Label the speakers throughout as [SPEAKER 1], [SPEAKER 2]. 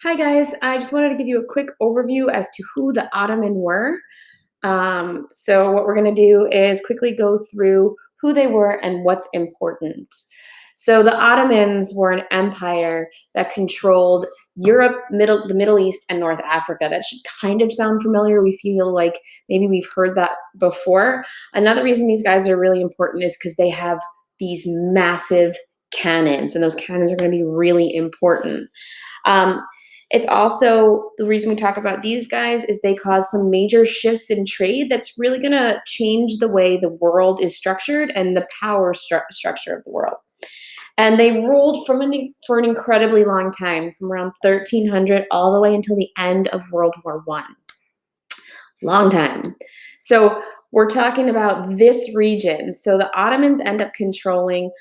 [SPEAKER 1] Hi guys, I just wanted to give you a quick overview as to who the Ottoman were. So what we're going to do is quickly go through who they were and what's important. So the Ottomans were an empire that controlled Europe, the Middle East, and North Africa. That should kind of sound familiar. We feel like maybe we've heard that before. Another reason these guys are really important is because they have these massive cannons, and those cannons are going to be really important. Um, it's also the reason we talk about these guys is they cause some major shifts in trade that's really going to change the way the world is structured and the power structure of the world. And they ruled for an incredibly long time, from around 1300 all the way until the end of World War One. Long time. So we're talking about this region. So the Ottomans end up controlling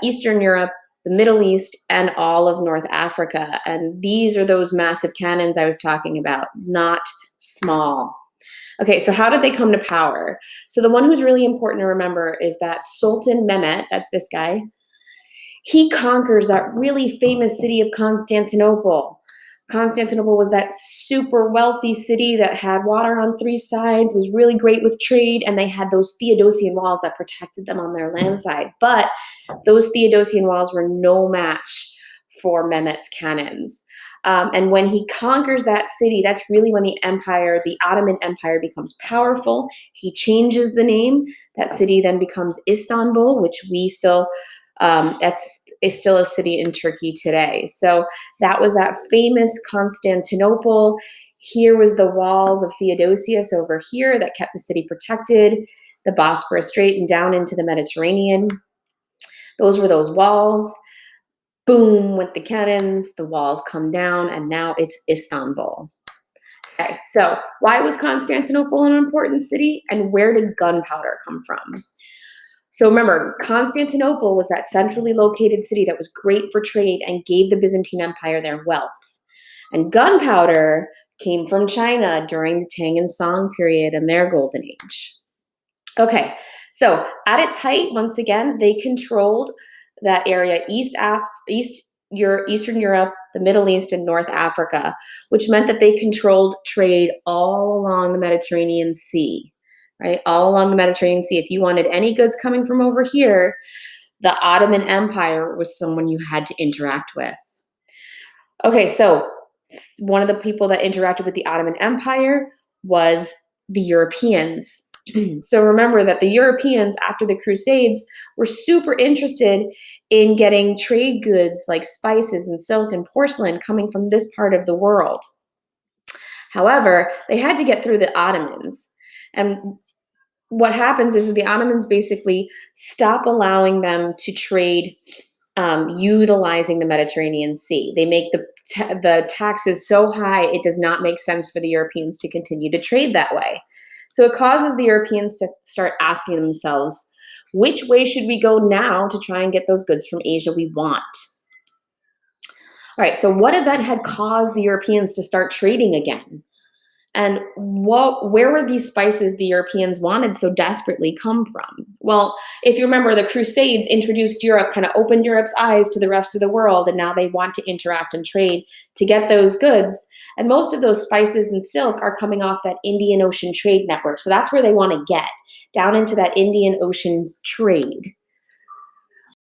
[SPEAKER 1] Eastern Europe, the Middle East, and all of North Africa. And these are those massive cannons I was talking about, not small. Okay, so how did they come to power? So the one who's really important to remember is that Sultan Mehmet, that's this guy, he conquers that really famous city of Constantinople. Constantinople was that super wealthy city that had water on three sides, was really great with trade, and they had those Theodosian walls that protected them on their land side. But those Theodosian walls were no match for Mehmet's cannons. And when he conquers that city, that's really when the Ottoman Empire, becomes powerful. He changes the name. That city then becomes Istanbul, which we still that's is still a city in Turkey today. So that was that famous Constantinople. Here was the walls of Theodosius over here that kept the city protected, the Bosporus Strait and down into the Mediterranean. Those were those walls. Boom went the cannons, the walls come down, and now it's Istanbul. Okay, so why was Constantinople an important city, and where did gunpowder come from? So remember, Constantinople was that centrally located city that was great for trade and gave the Byzantine Empire their wealth. And gunpowder came from China during the Tang and Song period and their golden age. Okay, so at its height, once again, they controlled that area, Eastern Europe, the Middle East, and North Africa, which meant that they controlled trade all along the Mediterranean Sea. Right, all along the Mediterranean Sea. If you wanted any goods coming from over here, the Ottoman Empire was someone you had to interact with. Okay, so one of the people that interacted with the Ottoman Empire was the Europeans. So remember that the Europeans, after the Crusades, were super interested in getting trade goods like spices and silk and porcelain coming from this part of the world. However, they had to get through the Ottomans. And what happens is the Ottomans basically stop allowing them to trade utilizing the Mediterranean Sea. They make the taxes so high, it does not make sense for the Europeans to continue to trade that way. So it causes the Europeans to start asking themselves, which way should we go now to try and get those goods from Asia we want? All right, so what event had caused the Europeans to start trading again? And where were these spices the Europeans wanted so desperately come from? Well, if you remember, the Crusades introduced Europe, kind of opened Europe's eyes to the rest of the world, and now they want to interact and trade to get those goods. And most of those spices and silk are coming off that Indian Ocean trade network. So that's where they want to get, down into that Indian Ocean trade.